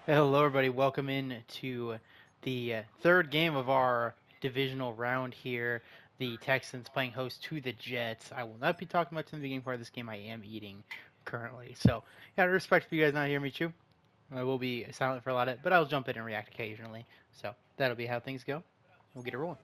Hello, everybody. Welcome in to the third game of our divisional round here. The Texans playing host to the Jets. I will not be talking much in the beginning part of this game. I am eating currently. So, out of respect for you guys not hearing me chew, I will be silent for a lot of it, but I'll jump in and react occasionally. So, that'll be how things go. We'll get it rolling.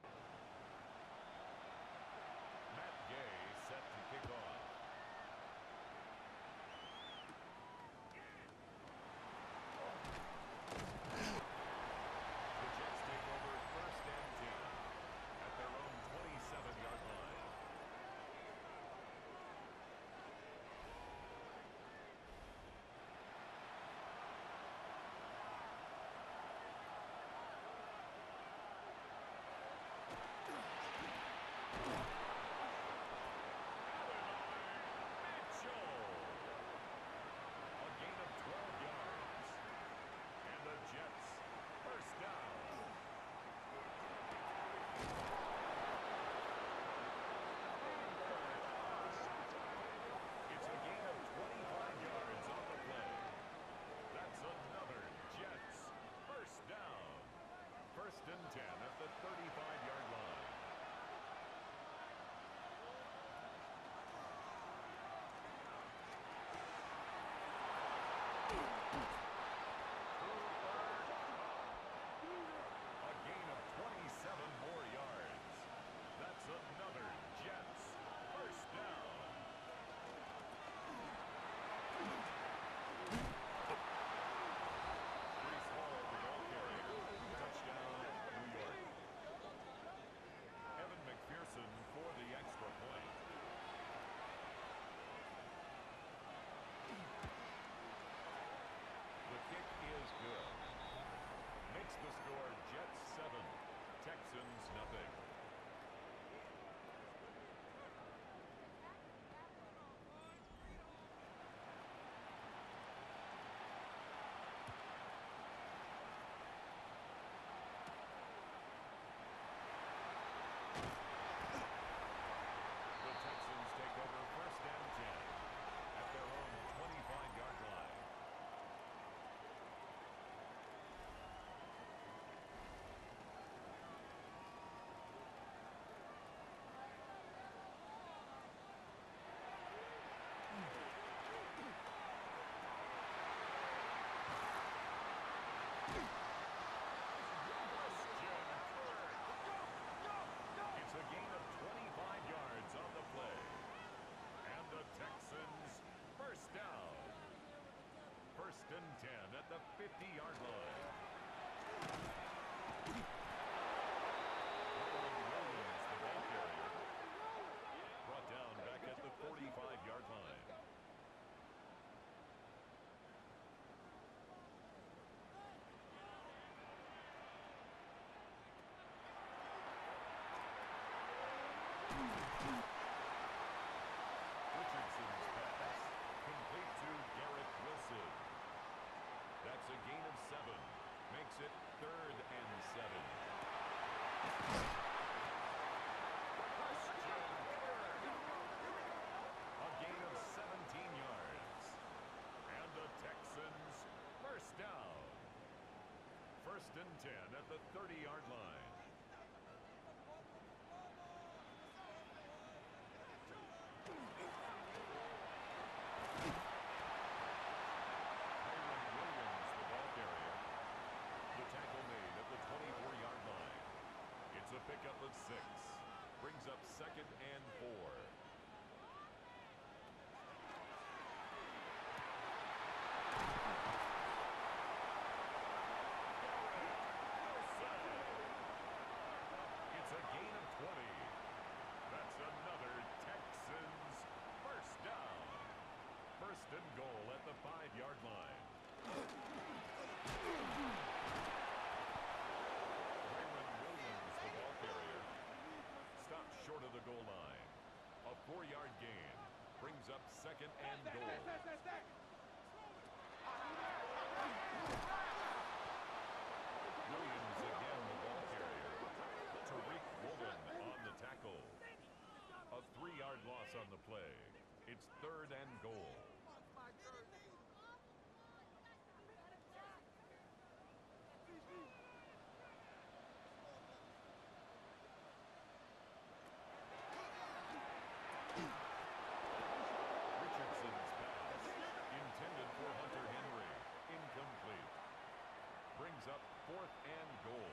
4th and goal.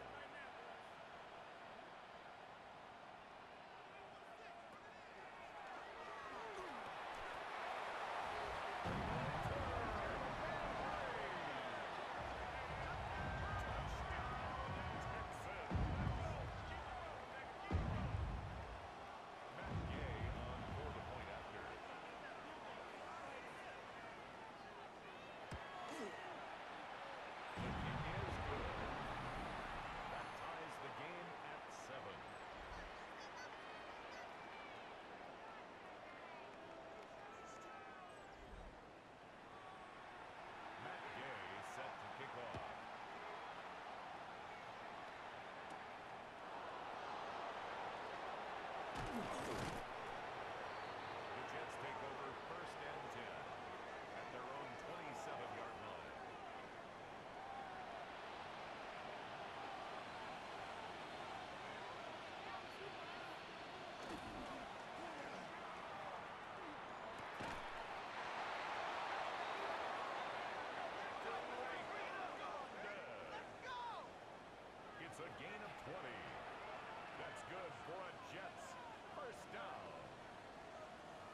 A gain of 20. That's good for a Jets first down.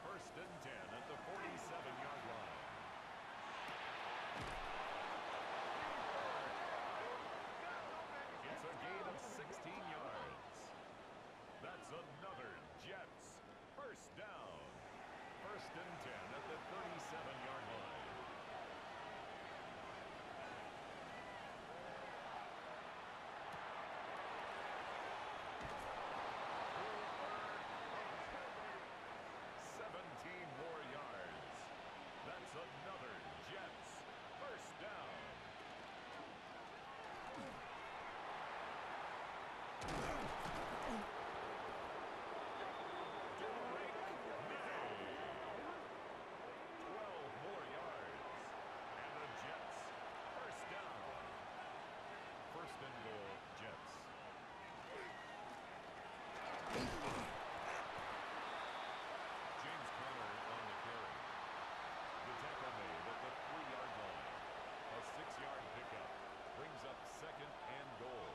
1st and 10 at the 47-yard line. It's a gain of 16 yards. That's another Jets first down. 1st and 10 at the 37-yard line. Another Jets first down. Derek May. 12 more yards. And the Jets first down. 1st and goal, Jets. James Conner on the carry. The tackle made at the 3-yard line. A 6-yard pickup brings up 2nd and goal.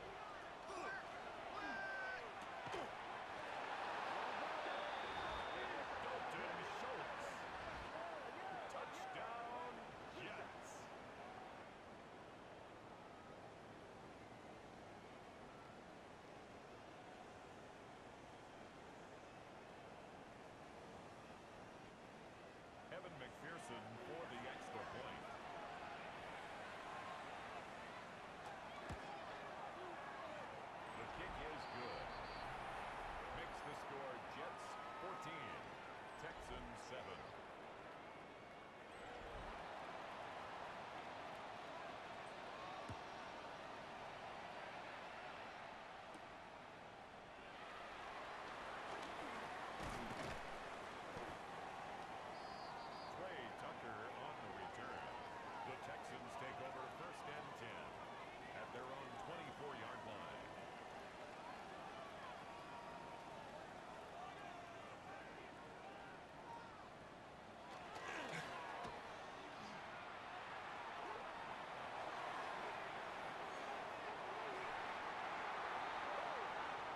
Dalton Schultz. Touchdown, Jets. Evan McPherson for the extra point. The kick is good. Makes the score Jets 14, Texans 7. Texans take over 1st and 10 at their own 24-yard line.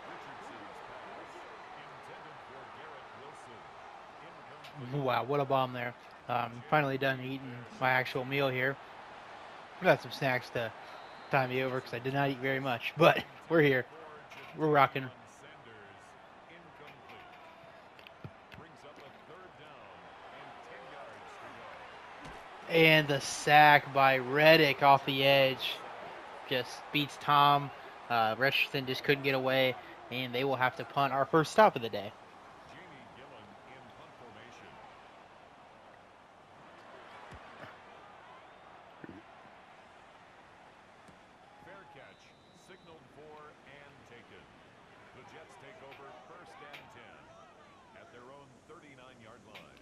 Richardson's pass intended for Garrett Wilson. Incomplete. Wow, what a bomb there. Finally done eating my actual meal here. I got some snacks to time me over because I did not eat very much, but we're here. We're rocking. And the sack by Reddick off the edge just beats Tom. Richardson just couldn't get away, and they will have to punt our first stop of the day. Signaled for and taken. The Jets take over 1st and 10 at their own 39-yard line.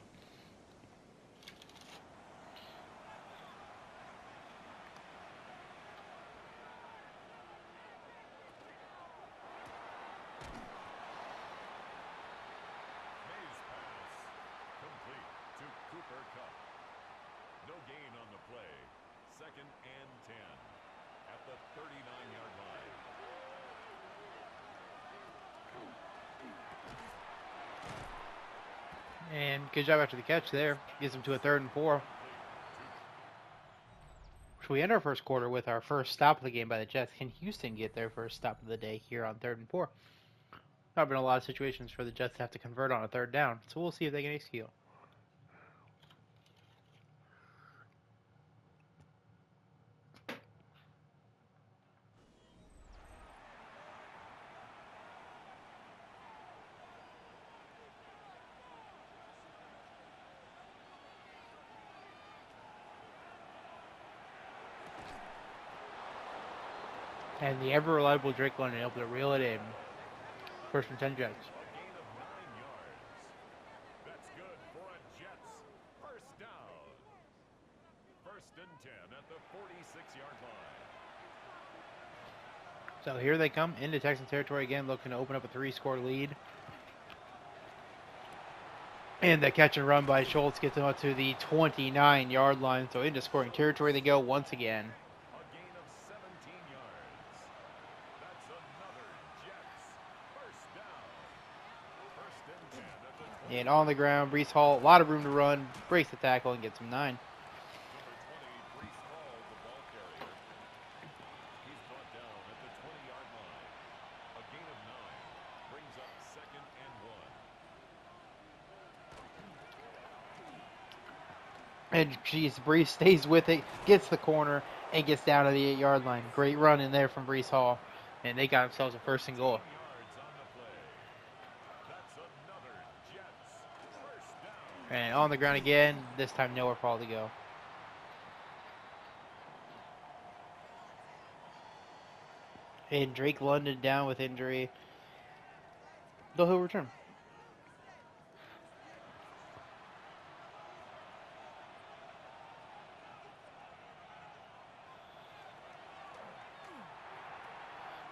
May's pass complete to Cooper Kupp. No gain on the play. 2nd and 10 at the 39-yard line. And good job after the catch there. Gets them to a 3rd and 4. So we end our first quarter with our first stop of the game by the Jets. Can Houston get their first stop of the day here on 3rd and 4? Not been a lot of situations for the Jets to have to convert on a 3rd down. So we'll see if they can execute. And the ever-reliable Drake London able to reel it in. 1st and 10 Jets. A gain of 9 yards. That's good for a Jets first down. 1st and 10 at the 46-yard line. So here they come into Texan territory again, looking to open up a 3-score lead. And the catch and run by Schultz gets them up to the 29-yard line. So into scoring territory they go once again. A gain of 17 yards. That's another Jets first down. 1st and 10 at the 20. And on the ground, Brees Hall, a lot of room to run, breaks the tackle and gets him 9. Number 20, Brees Hall, the ball carrier. He's brought down at the 20-yard line. A gain of 9 brings up 2nd and 1. And geez, Brees stays with it, gets the corner, and gets down to the 8-yard line. Great run in there from Brees Hall. And they got themselves a 1st and goal. Yards on the play. That's another Jets first down. And on the ground again, this time nowhere for Hall to go. And Drake London down with injury. Though he'll return.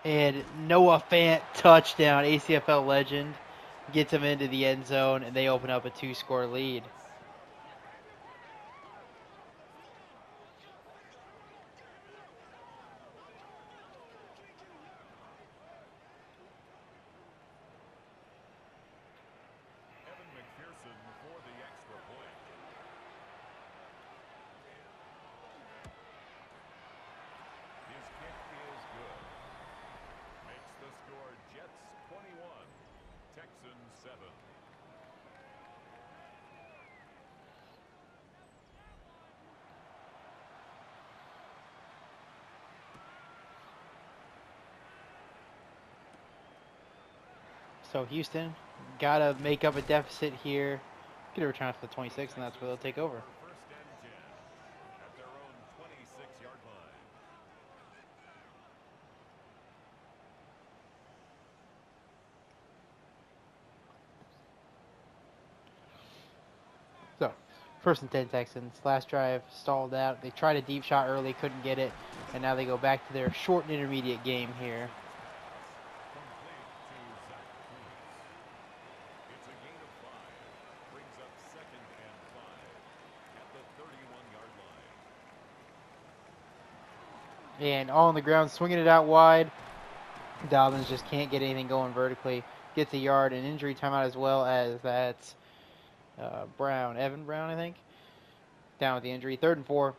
And Noah Fant, touchdown, ACFL legend, gets him into the end zone, and they open up a 2-score lead. Evan McPherson for the extra point. His kick is good. Makes the score Jets 21, Texans 7. So Houston got to make up a deficit here. Get a return for the 26, and that's where they'll take over. 1st and 10 at their own 26-yard line. So, 1st and 10 Texans. Last drive stalled out. They tried a deep shot early, couldn't get it, and now they go back to their short and intermediate game here. Complete to Zach Kuntz. It's a gain of 5. Brings up 2nd and 5 at the 31-yard line. And all on the ground, swinging it out wide. Dobbins just can't get anything going vertically. Gets a yard and injury timeout as well as that's Brown. Evan Brown, I think. Down with the injury. 3rd and 4.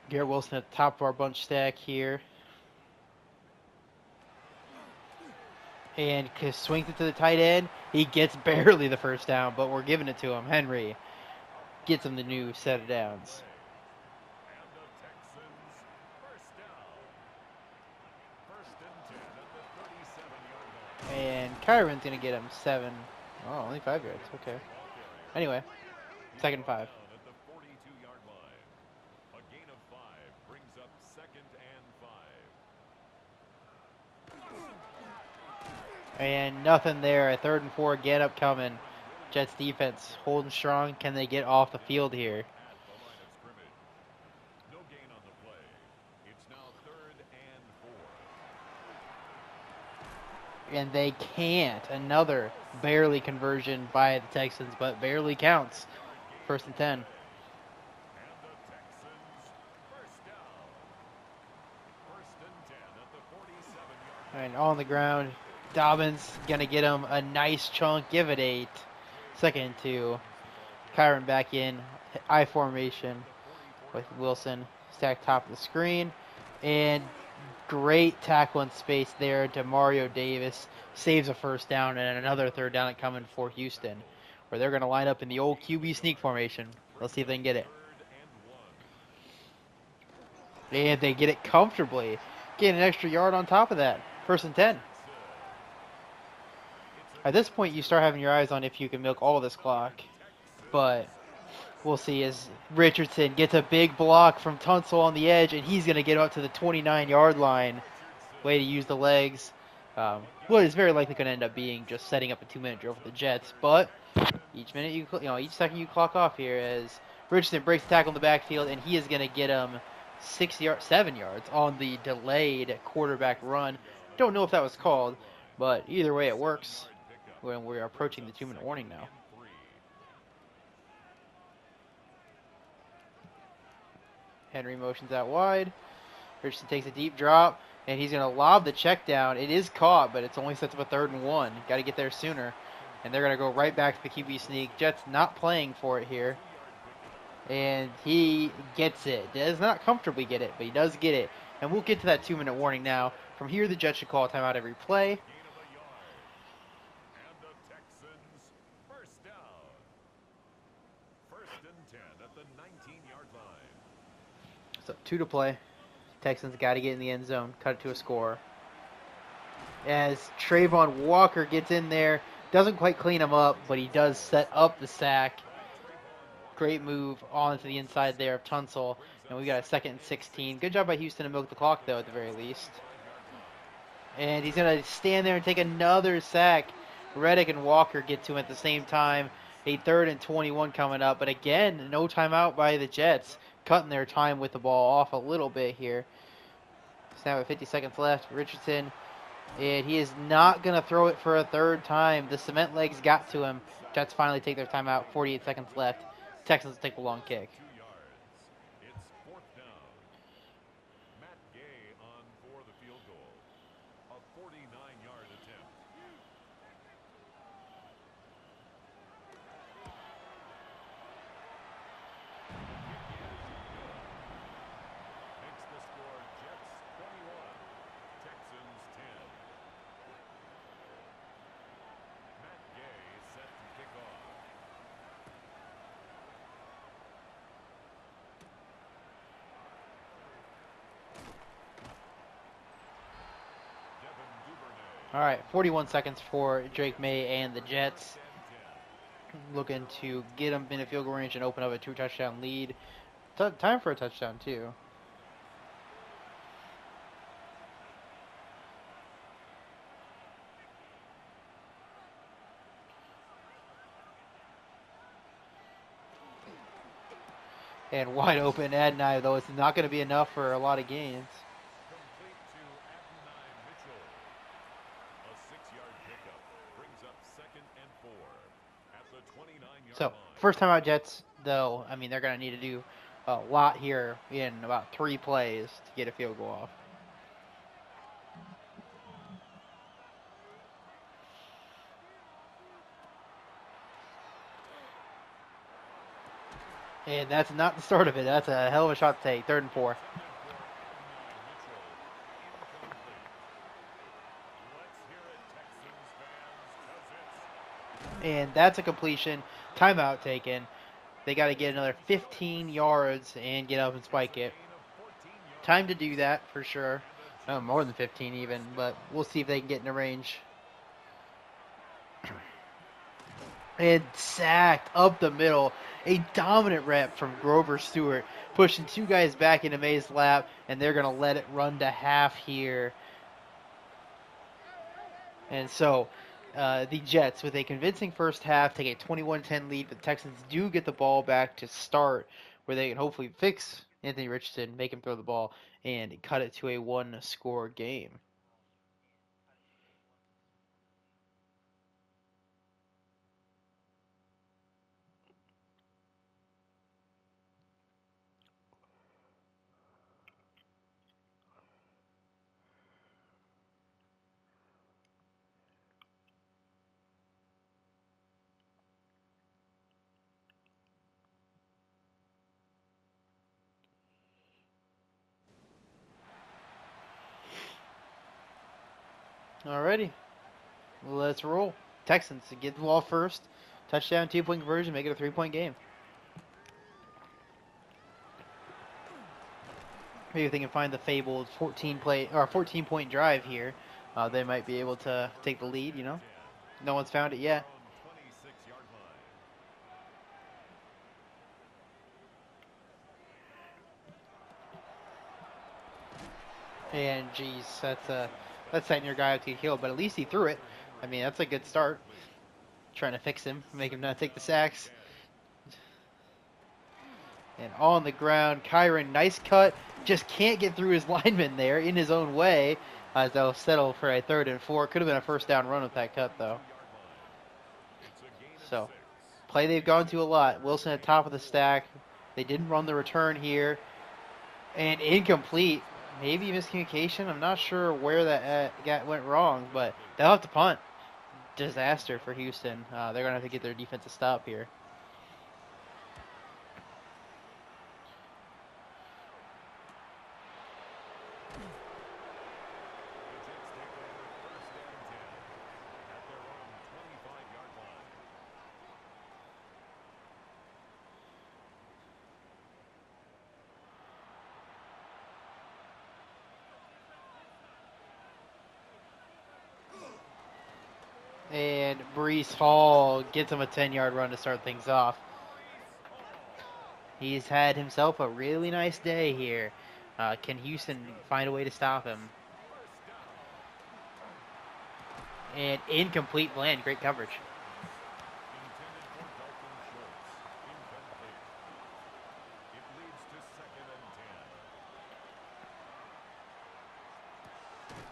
Garrett Wilson at the top of our bunch stack here. And swings it to the tight end. He gets barely the 1st down, but we're giving it to him. Henry gets him the new set of downs. And the Texans first down. 1st and 10 at the 37-yard line. And Kyron's going to get him 7. Oh, only 5 yards. Okay. Anyway, 2nd and 5. Down at the 42-yard line. A gain of 5 brings up 2nd and 5. And nothing there. A 3rd and 4 again upcoming. Jets defense holding strong. Can they get off the field here? At the line of scrimmage. No gain on the play. It's now 3rd and 4. And they can't. Another barely conversion by the Texans, but barely counts. 1st and 10. And the Texans first down. And on the ground, Dobbins gonna get him a nice chunk. Give it 8. 2nd and 2. Kyron back in I formation with Wilson stacked top of the screen, and great tackle in space there. Demario Davis saves a first down and another 3rd down coming for Houston, where they're gonna line up in the old QB sneak formation. Let's see if they can get it. And they get it comfortably. Get an extra yard on top of that. 1st and 10. At this point, you start having your eyes on if you can milk all this clock. But we'll see as Richardson gets a big block from Tunsil on the edge, and he's going to get up to the 29-yard line. Way to use the legs. What is very likely going to end up being just setting up a 2-minute drill for the Jets. But each minute each second you clock off here as Richardson breaks the tackle in the backfield, and he is going to get him 7 yards on the delayed quarterback run. Don't know if that was called, but either way it works when we're approaching the 2-minute warning now. Henry motions out wide. Richardson takes a deep drop, and he's going to lob the check down. It is caught, but it's only sets up a 3rd and 1. Got to get there sooner. And they're going to go right back to the QB sneak. Jets not playing for it here. And he gets it. Does not comfortably get it, but he does get it. And we'll get to that 2-minute warning now. From here, the Jets should call a timeout every play. So 2 to play. Texans got to get in the end zone, cut it to a score. As Trayvon Walker gets in there, doesn't quite clean him up, but he does set up the sack. Great move onto the inside there of Tunsil, and we got a 2nd and 16. Good job by Houston to milk the clock, though, at the very least. And he's going to stand there and take another sack. Reddick and Walker get to him at the same time. A 3rd and 21 coming up, but again, no timeout by the Jets, cutting their time with the ball off a little bit here. Snap with 50 seconds left. Richardson, and he is not going to throw it for a 3rd time. The cement legs got to him. Jets finally take their timeout. 48 seconds left. Texans take the long kick. All right, 41 seconds for Drake May and the Jets. Looking to get them in a field goal range and open up a 2-touchdown lead. Time for a touchdown, too. And wide open Adnai, though it's not going to be enough for a lot of gains. So, first time out Jets, though, I mean, they're going to need to do a lot here in about 3 plays to get a field goal off. And that's not the start of it. That's a hell of a shot to take. 3rd and 4. And that's a completion. Timeout taken. They got to get another 15 yards and get up and spike it. Time to do that for sure. More than 15 even, but we'll see if they can get in the range. And sacked up the middle. A dominant rep from Grover Stewart, pushing 2 guys back into May's lap, and they're going to let it run to half here. And so the Jets, with a convincing first half, take a 21-10 lead. The Texans do get the ball back to start, where they can hopefully fix Anthony Richardson, make him throw the ball, and cut it to a 1-score game. Alrighty, let's roll. Texans to get the ball first. Touchdown, 2-point conversion, make it a 3-point game. Maybe if they can find the fabled 14-point drive here, they might be able to take the lead. No one's found it yet. And geez, that's setting your guy up to get killed, but at least he threw it. I mean, that's a good start. Trying to fix him, make him not take the sacks. And on the ground, Kyron, nice cut. Just can't get through his lineman there in his own way, as they'll settle for a 3rd and 4. Could have been a first down run with that cut, though. So, play they've gone to a lot. Wilson at top of the stack. They didn't run the return here. And incomplete. Maybe miscommunication. I'm not sure where that went wrong, but they'll have to punt. Disaster for Houston. They're going to have to get their defensive stop here. And Brees Hall gets him a 10-yard run to start things off. He's had himself a really nice day here. Can Houston find a way to stop him? And incomplete land. Great coverage.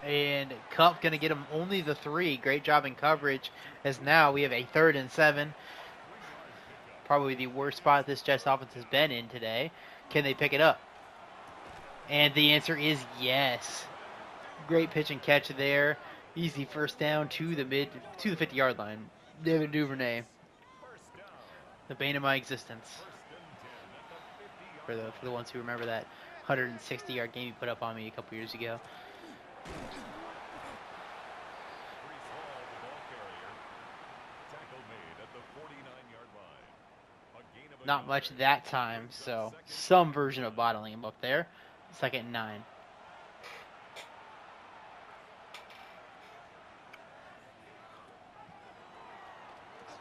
And Cup going to get him only the 3. Great job in coverage, as now we have a 3rd and 7. Probably the worst spot this Jets offense has been in today. Can they pick it up? And the answer is yes. Great pitch and catch there. Easy first down to the 50-yard line. Devin Duvernay. The bane of my existence. For the ones who remember that 160-yard game he put up on me a couple years ago. Not much that time, so some version of bottling him up there. 2nd and 9.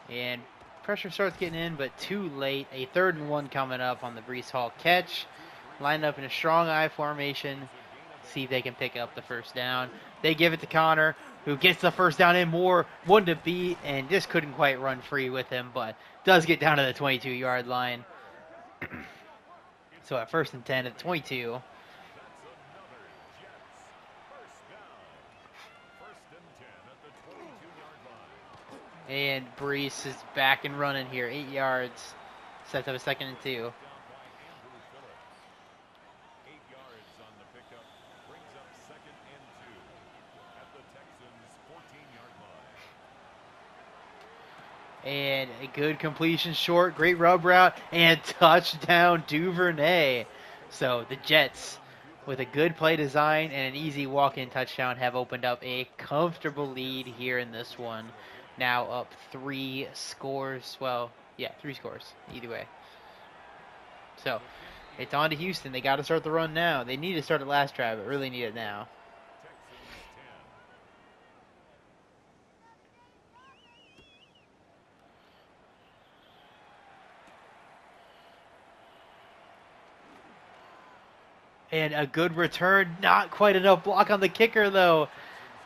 And pressure starts getting in, but too late. A 3rd and 1 coming up on the Brees Hall catch. Lined up in a strong I formation. See if they can pick up the first down. They give it to Connor, who gets the first down in more. 1 to beat, and just couldn't quite run free with him, but does get down to the 22-yard line. So at 1st and 10 at 22. And Brees is back and running here. 8 yards. Sets up a 2nd and 2. And a good completion short. Great rub route. And touchdown Duvernay. So the Jets, with a good play design and an easy walk-in touchdown, have opened up a comfortable lead here in this one. Now up 3 scores. Well, yeah, 3 scores. Either way. So it's on to Houston. They got to start the run now. They need to start it last drive, but really need it now. And a good return. Not quite enough block on the kicker, though.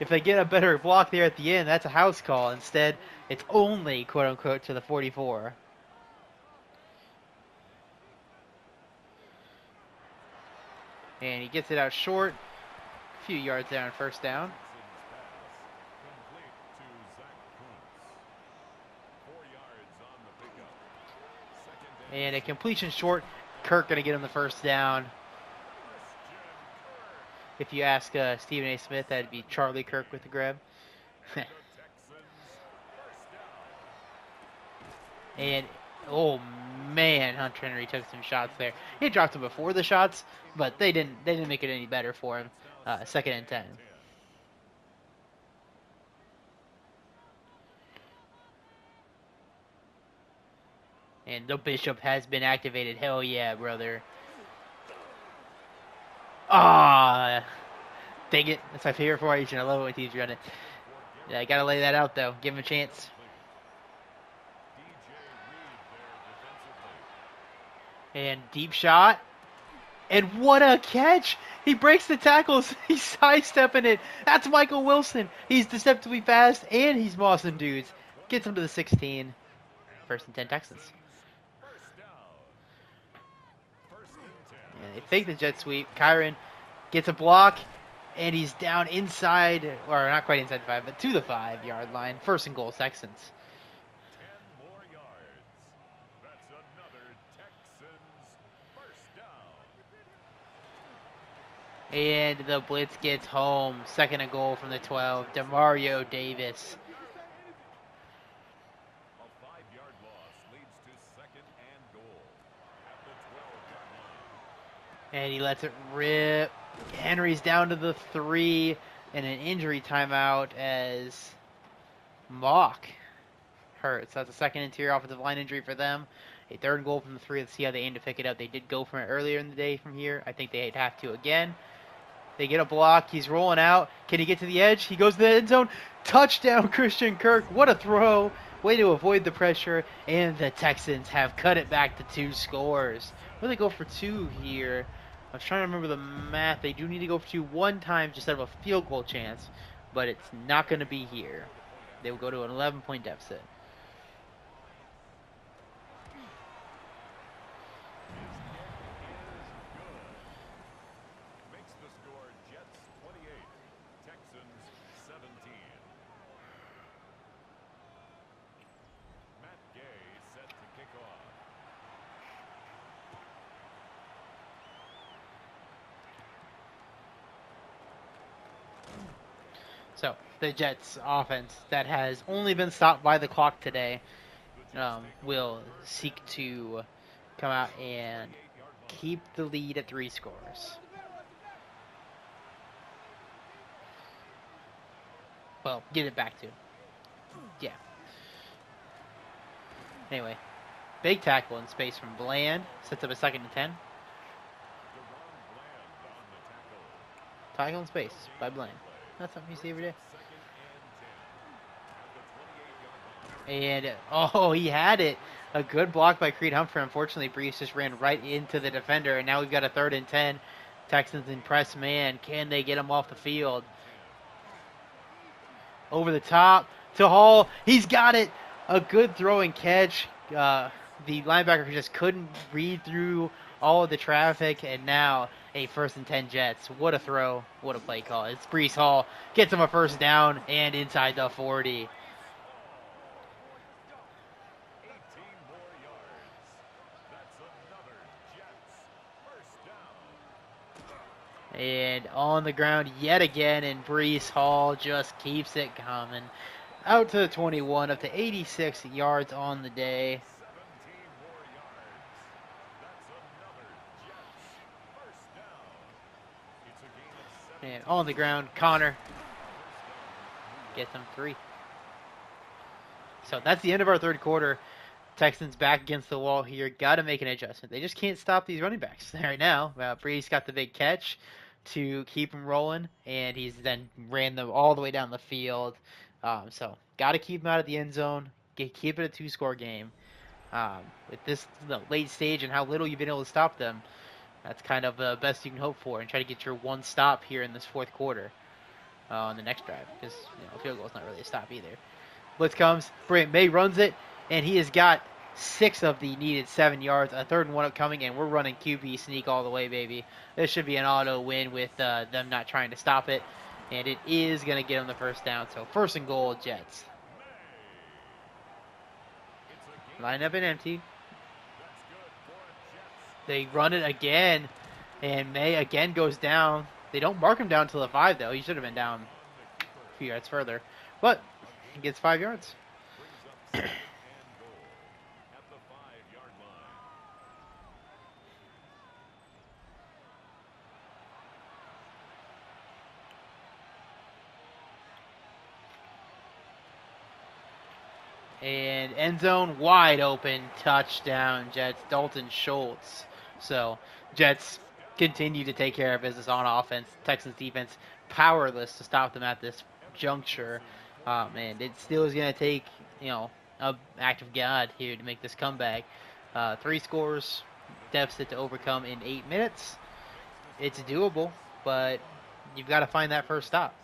If they get a better block there at the end, that's a house call. Instead, it's only, quote-unquote, to the 44. And he gets it out short. A few yards there on 1st down. And a completion short. Kirk going to get him the 1st down. If you ask Stephen A. Smith, that'd be Charlie Kirk with the grab. And, oh man, Hunter Henry took some shots there. He dropped him before the shots, but they didn't make it any better for him. 2nd and 10. And the Bishop has been activated. Hell yeah, brother. Ah, dang it. That's my favorite formation. I love it when teams run it. Yeah, I gotta lay that out, though. Give him a chance. And deep shot. And what a catch! He breaks the tackles. He's sidestepping it. That's Michael Wilson. He's deceptively fast, and he's mossing dudes. Gets him to the 16. First and 10 Texans. And they fake the jet sweep. Kyron gets a block, and he's down inside, or not quite inside the 5, but to the 5-yard line. First and goal, Texans. 10 more yards. That's another Texans first down. And the blitz gets home. Second and goal from the 12. Demario Davis. A 5-yard loss leads to second and goal at the 12-yard line. And he lets it rip. Henry's down to the 3. And an injury timeout as Mock hurts. That's a second interior offensive line injury for them. A third and goal from the 3. Let's see how they aim to pick it up. They did go from it earlier in the day from here. I think they'd have to again. They get a block. He's rolling out. Can he get to the edge? He goes to the end zone. Touchdown, Christian Kirk. What a throw. Way to avoid the pressure. And the Texans have cut it back to 2 scores. Will they go for 2 here? I was trying to remember the math. They do need to go for 2 one time just out of a field goal chance. But it's not going to be here. They will go to an 11-point deficit. Makes the score Jets 28, Texans 17. Matt Gay set to kick off. So, the Jets offense that has only been stopped by the clock today will seek to come out and keep the lead at 3 scores. Well, get it back to. Yeah. Anyway, big tackle in space from Bland. Sets up a second and 10. Tackle in space by Bland. That's something you see every day. And, oh, he had it. A good block by Creed Humphrey. Unfortunately, Brees just ran right into the defender. And now we've got a 3rd and 10. Texans in press man. Can they get him off the field? Over the top to Hall. He's got it. A good throw and catch. The linebacker just couldn't read through all of the traffic. And now a 1st and 10 Jets. What a throw. What a play call. It's Brees Hall. Gets him a first down and inside the 40. And on the ground yet again, and Brees Hall just keeps it coming. Out to the 21, up to 86 yards on the day. And on the ground, Connor gets them 3. So that's the end of our 3rd quarter. Texans back against the wall here. Got to make an adjustment. They just can't stop these running backs right now. Brees got the big catch to keep him rolling, and he's then ran them all the way down the field. So got to keep him out of the end zone. Keep it a 2-score game. With this late stage and how little you've been able to stop them, that's kind of the best you can hope for, and try to get your 1 stop here in this 4th quarter on the next drive, because field goal is not really a stop either. Blitz comes. Brant May runs it, and he has got 6 of the needed 7 yards. A 3rd and 1 upcoming, and we're running QB sneak all the way, baby. This should be an auto win with them not trying to stop it, and it is going to get them the first down. So 1st and goal, Jets. Line up and empty. They run it again, and May again goes down. They don't mark him down to the 5, though. He should have been down a few yards further. But he gets 5 yards. And end zone wide open, touchdown Jets, Dalton Schultz. So Jets continue to take care of business on offense. Texans defense powerless to stop them at this juncture. And it still is going to take, a act of God here to make this comeback. 3 scores deficit to overcome in 8 minutes. It's doable, but you've got to find that first stop.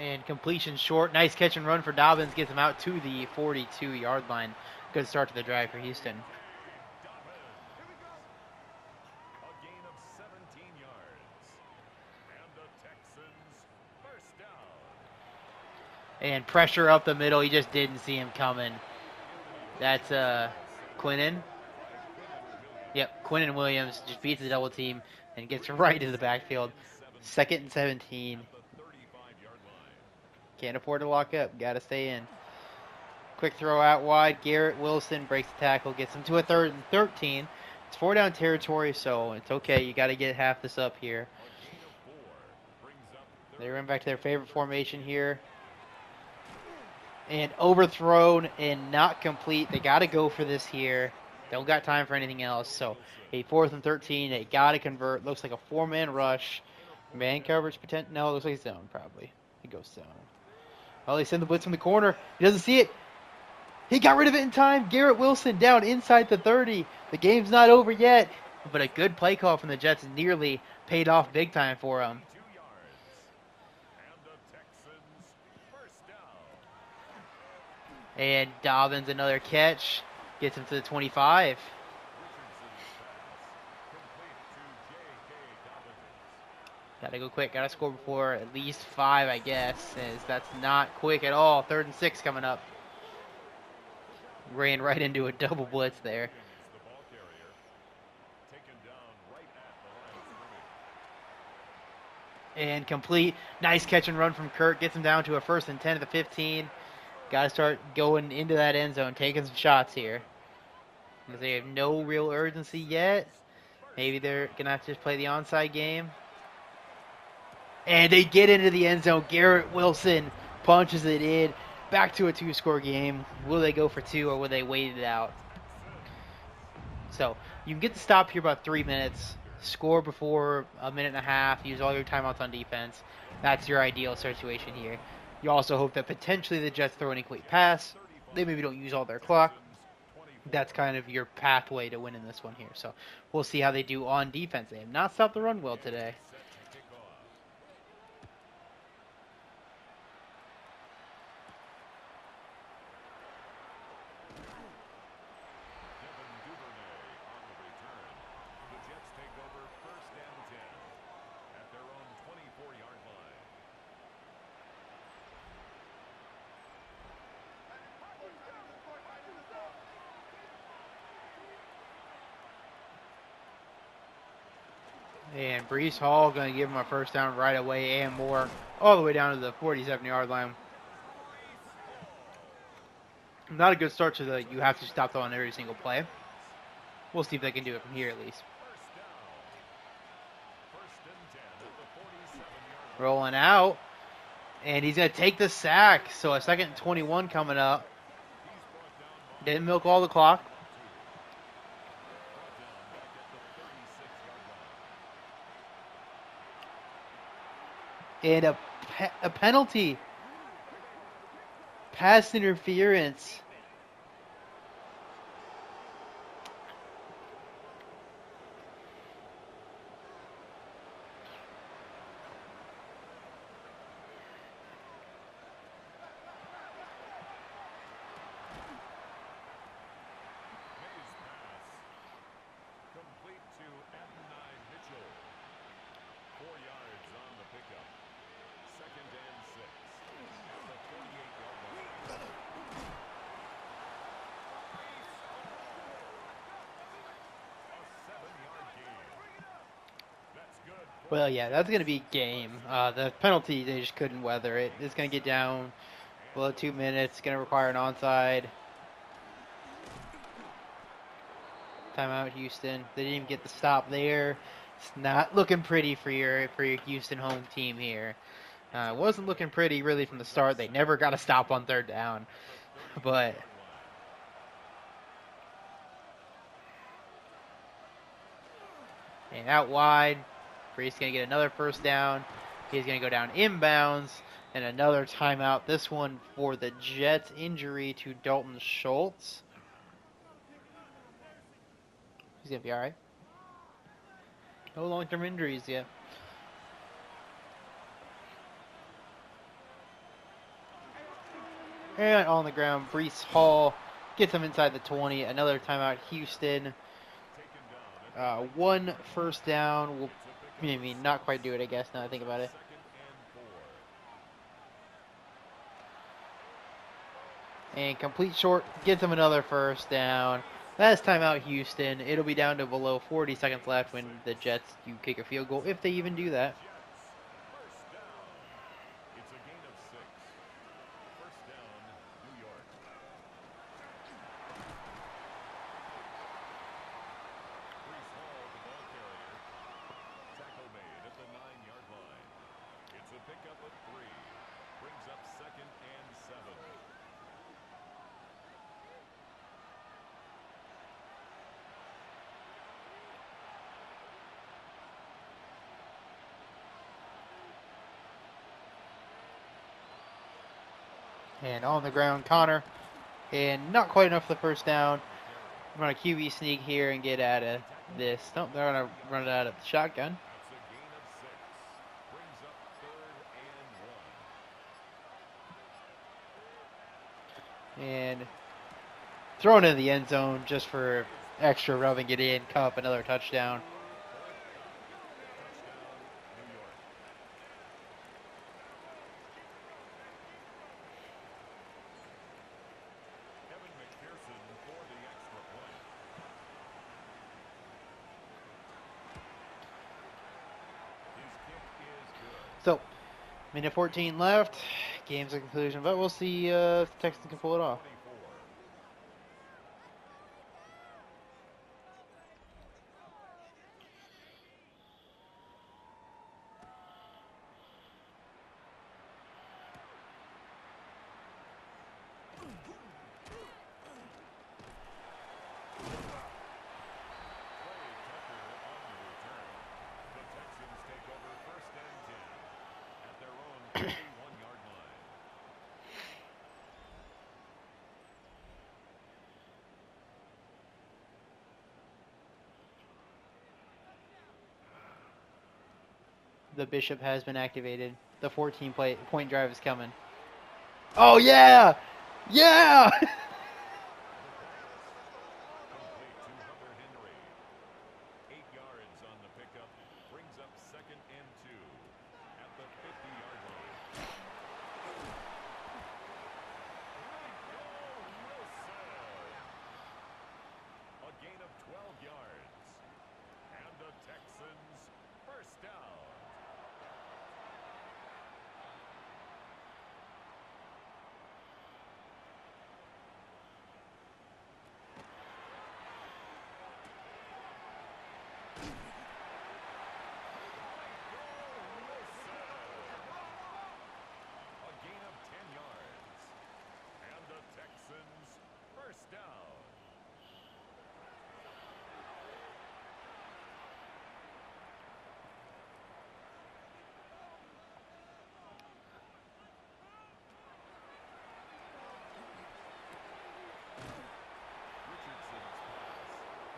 And completion short. Nice catch and run for Dobbins. Gets him out to the 42-yard line. Good start to the drive for Houston. A gain of 17 yards. And the Texans first down. And pressure up the middle. He just didn't see him coming. That's Quinnen. Yep, Quinnen Williams just beats the double team and gets right into the backfield. 2nd and 17. Can't afford to lock up. Got to stay in. Quick throw out wide. Garrett Wilson breaks the tackle. Gets him to a 3rd and 13. It's 4 down territory, so it's okay. You got to get half this up here. They run back to their favorite formation here. And overthrown and not complete. They got to go for this here. Don't got time for anything else. So a 4th and 13. They got to convert. Looks like a 4-man rush. Man coverage potential. No, it looks like zone probably. He goes zone. Oh, they send the blitz from the corner. He doesn't see it. He got rid of it in time. Garrett Wilson down inside the 30. The game's not over yet. But a good play call from the Jets nearly paid off big time for him. And Dobbins another catch. Gets him to the 25. Gotta go quick. Gotta score before at least 5, I guess. As that's not quick at all. 3rd and 6 coming up. Ran right into a double blitz there. And complete. Nice catch and run from Kirk. Gets him down to a 1st and 10 at the 15. Got to start going into that end zone, taking some shots here. Because they have no real urgency yet. Maybe they're going to have to just play the onside game. And they get into the end zone. Garrett Wilson punches it in. Back to a 2-score game. Will they go for 2 or will they wait it out? So you can get the stop here about 3 minutes. Score before a minute and a half. Use all your timeouts on defense. That's your ideal situation here. You also hope that potentially the Jets throw an incomplete pass. They maybe don't use all their clock. That's kind of your pathway to winning this one here. So we'll see how they do on defense. They have not stopped the run well today. And Breece Hall going to give him a first down right away and more, all the way down to the 47-yard line. Not a good start to the you have to stop on every single play. We'll see if they can do it from here at least. Rolling out. And he's going to take the sack. So a 2nd and 21 coming up. Didn't milk all the clock. And a penalty. Pass interference. Well, yeah, that's going to be game. The penalty, they just couldn't weather it. It's going to get down below 2 minutes. Going to require an onside. Timeout, Houston. They didn't even get the stop there. It's not looking pretty for your Houston home team here. It wasn't looking pretty really from the start. They never got a stop on third down, but and out wide, Brees gonna get another first down. He's gonna go down inbounds and another timeout. This one for the Jets, injury to Dalton Schultz. He's gonna be all right. No long-term injuries yet. And on the ground, Brees Hall gets him inside the 20. Another timeout, Houston. One first down. Will maybe not quite do it, I guess, now I think about it. And complete short gets him another first down. Last timeout, Houston. It'll be down to below 40 seconds left when the Jets do kick a field goal, if they even do that. And on the ground, Connor. And not quite enough for the first down. I'm going to QB sneak here and get out of this. Nope, they're going to run it out of the shotgun. And thrown in the end zone just for extra rubbing it in. Come up another touchdown. So, minute 14 left. Game's a conclusion, but we'll see if the Texans can pull it off. The Bishop has been activated. The 14-point drive is coming. Oh, yeah! Yeah!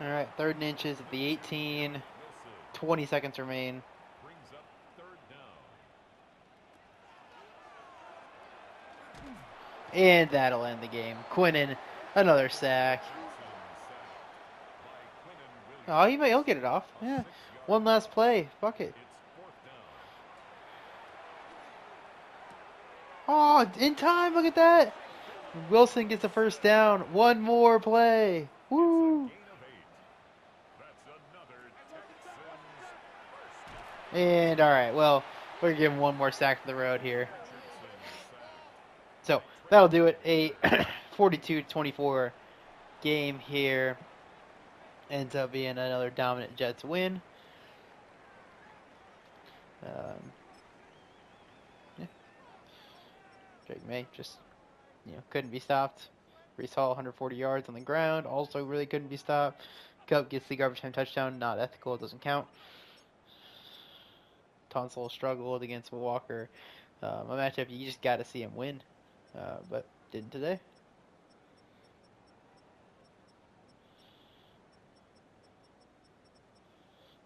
All right, 3rd and inches at the 18. 20 seconds remain. And that'll end the game. Quinnen, another sack. Oh, he'll get it off. Yeah. One last play. Fuck it. Oh, in time. Look at that. Wilson gets a first down. One more play. Woo. And all right, well, we're giving one more sack to the road here. So that'll do it. A 42-24 game here ends up being another dominant Jets win. Yeah. Drake May just couldn't be stopped. Brees Hall 140 yards on the ground, also really couldn't be stopped. Cup gets the garbage time touchdown, not ethical, it doesn't count. Tonsil struggled against Walker. A matchup you just got to see him win, but didn't today.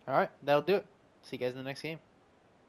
All right, that'll do it. See you guys in the next game.